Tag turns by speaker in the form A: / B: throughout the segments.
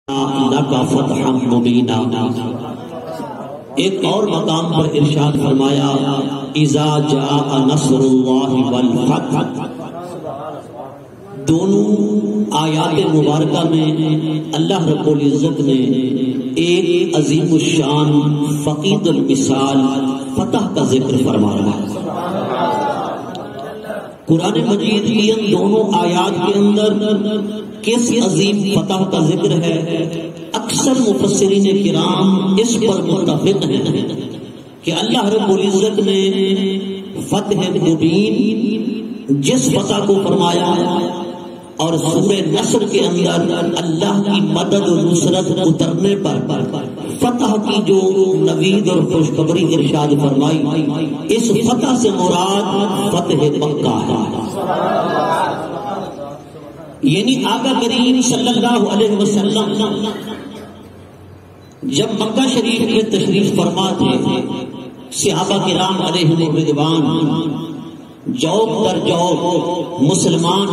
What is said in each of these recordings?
A: لَكَ فَتْحًا مُبِينًا۔ ایک اور مقام پر ارشاد فرمایا اذا جاء نصر اللہ والفتح۔ دونوں آیات مبارکہ میں اللہ رب العزت نے ایک عظیم الشان فقید المثال فتح کا ذکر فرمایا۔ قرآن مجید کی ان دونوں آیات کے اندر کس عظیم فتح کا ذکر ہے؟ اکثر مفسرین کرام اس پر متفق ہیں کہ اللہ رب العزت نے فتح مبین جس فتح کو فرمایا اور سورہ نصر کے اندر اللہ کی مدد و نصرت اترنے پر فتح کی جو نوید اور خوشخبری ارشاد فرمائی، اس فتح سے مراد فتح مکہ ہے، یعنی آقا کریم صلی اللہ علیہ وسلم جب مکہ شریف میں تشریف فرما تھے، صحابہ کرام علیہم رضوان جوق در جوق مسلمان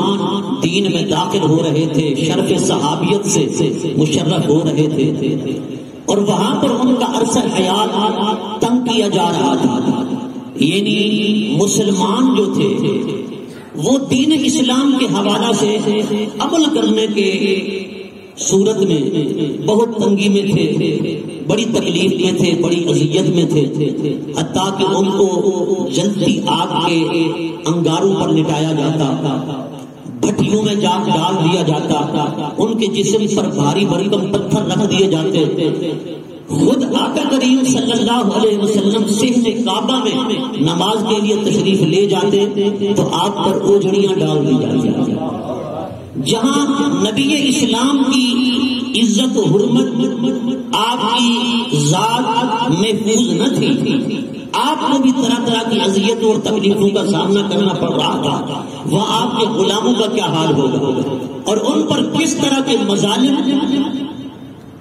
A: دین میں داخل ہو رہے تھے، شرف صحابیت سے مشرف ہو رہے تھے، اور وہاں پر ان کا عرصہ حیات تنگ کیا جا رہا تھا، یعنی مسلمان جو تھے وہ دین اسلام کے حوالہ سے عمل کرنے کے صورت میں بہت تنگی میں تھے، بڑی تکلیف میں تھے، بڑی اذیت میں تھے، حتیٰ کہ ان کو جلتی آگ کے انگاروں پر لٹایا جاتا، بھٹیوں میں جا ڈال دیا جاتا، ان کے جسم پر بھاری بھرکم پتھر رکھ دیے جاتے۔ خود آقا کریم صلی اللہ علیہ وسلم صحن کعبہ میں نماز کے لیے تشریف لے جاتے تو آپ پر اوجھڑیاں ڈال دی جاتی، جہاں نبی اسلام کی عزت و حرمت آپ کی ذات محفوظ نہ تھی، آپ کو بھی طرح طرح کی اذیتوں اور تکلیفوں کا سامنا کرنا پڑ رہا تھا، وہاں آپ کے غلاموں کا کیا حال ہوگا اور ان پر کس طرح کے مظالم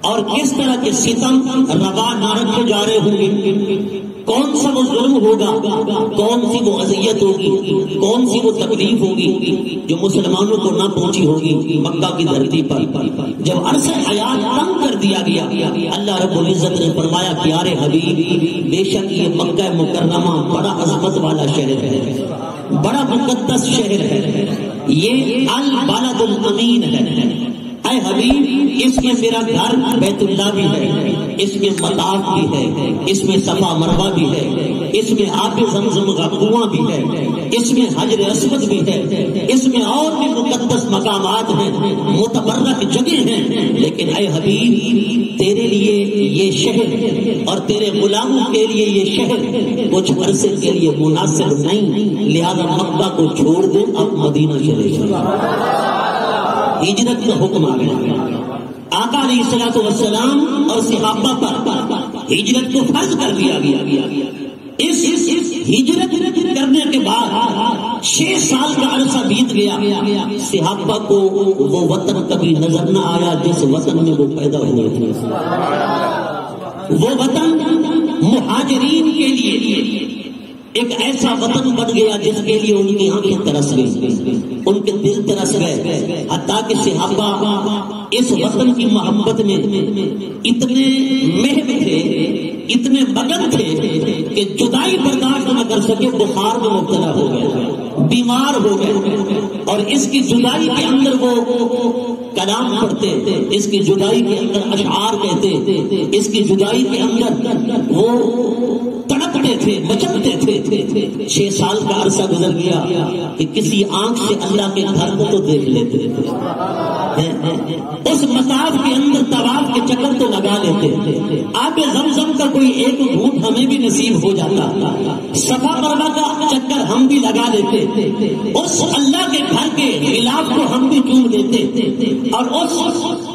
A: اور کس طرح کے ستم روا نہ رکھے جا رہے ہوں گے، کون سا وہ ظلم ہوگا، کون سی وہ اذیت ہوگی، کون سی وہ تکلیف ہوگی جو مسلمانوں کو نہ پہنچی ہوگی مکہ کی دھرتی پر۔ جب عرصہ حیات تنگ کر دیا گیا، اللہ رب العزت نے فرمایا پیارے حبیب بے شک یہ مکہ مکرمہ بڑا عظمت والا شہر ہے، بڑا مقدس شہر ہے، یہ البلد الامین ہے، اے حبیب اس میں میرا گھر بیت اللہ بھی ہے، اس میں مطاف بھی ہے، اس میں صفا مروہ بھی ہے، اس میں آب زمزم کا کنواں بھی ہے، اس میں حجر اسود بھی ہے، اس میں اور بھی مقدس مقامات ہیں، متبرک جگہ ہیں، لیکن اے حبیب تیرے لیے یہ شہر اور تیرے غلاموں کے لیے یہ شہر کچھ عرصے کے لیے مناسب نہیں، لہذا مکہ کو چھوڑ دیں، اب مدینہ چلے جائیں۔ ہجرت کا حکم آ گیا، آقا علیہ الصلوۃ والسلام اور صحابہ پر ہجرت کو فرض کر دیا گیا۔ اس ہجرت کرنے کے بعد 6 سال کا عرصہ بیت گیا، صحابہ کو وہ وطن کبھی نظر نہ آیا جس وطن میں وہ پیدا ہوئے تھے، وہ وطن مہاجرین کے لیے ایک ایسا وطن بن گیا جس کے لیے ان کی آنکھیں ترس گئی، ان کے دل ترس گئے، حتیٰ کہ صحابہ اس وطن کی محبت میں اتنے محب تھے، اتنے مگن تھے کہ جدائی برداشت نہ کر سکے، بخار میں مبتلا ہو گئے، بیمار ہو گئے، اور اس کی جدائی کے اندر وہ کلام پڑھتے، اس کی جدائی کے اندر اشعار کہتے، اس کی جدائی کے اندر وہ تڑپتے تھے، مچلتے تھے۔ 6 سال کا عرصہ گزر گیا کہ کسی آنکھ سے اللہ کے گھر کو تو دیکھ لیتے تھے، اس مطاف کے اندر طواف کے چکر تو لگا لیتے، آب زمزم کا کوئی ایک گھونٹ ہمیں بھی نصیب ہو جاتا، صفا مروہ کا چکر ہم بھی لگا لیتے، اس اللہ کے گھر کے غلاف کو ہم بھی چوم لیتے، اور اس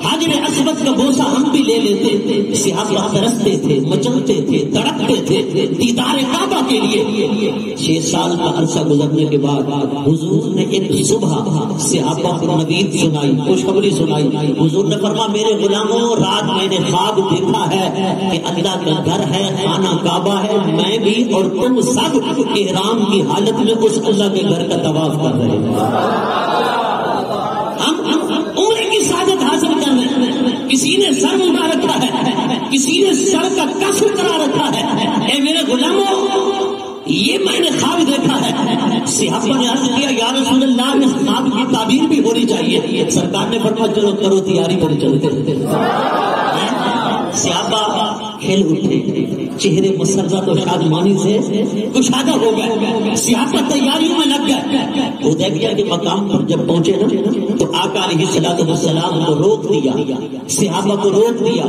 A: حجر اسود کا بوسہ ہم بھی لے لیتے۔ صحابہ ترستے تھے، مچلتے تھے، تڑپتے تھے دیدار کعبہ کے لیے۔ 6 سال کا عرصہ گزرنے کے بعد حضور نے ایک صبح صحابہ کو نوید سنائی، خوشخبری سنائی۔ حضور نے فرمایا میرے غلاموں رات میں نے خواب دیکھا ہے کہ اللہ کا گھر ہے، خانہ کعبہ ہے، میں بھی اور تم سب احرام کی حالت میں اس اللہ کے گھر کا طواف کر رہے ہیں۔ ہم عمرے کی سعادت حاصل کر رہے ہیں، کسی نے سر اٹھا رکھا ہے، کسی نے سر کا کف کرا رکھا ہے، اے میرے غلاموں یہ میں نے خواب دیکھا ہے۔ صحابہ نے عرض کیا یا رسول اللہ اس خواب کی تعبیر بھی ہونی چاہیے۔ سرکار نے فرمایا چلو کرو تیاری کرو چلتے۔ صحابہ کھل اٹھے، چہرے مسرت و شادمانی سے کشادہ ہو گئے، صحابہ تیاریوں میں لگ گئے۔ حدیبیہ کے مقام پر جب پہنچے نا تو آقا علیہ الصلوۃ والسلام کو روک دیا، صحابہ کو روک دیا۔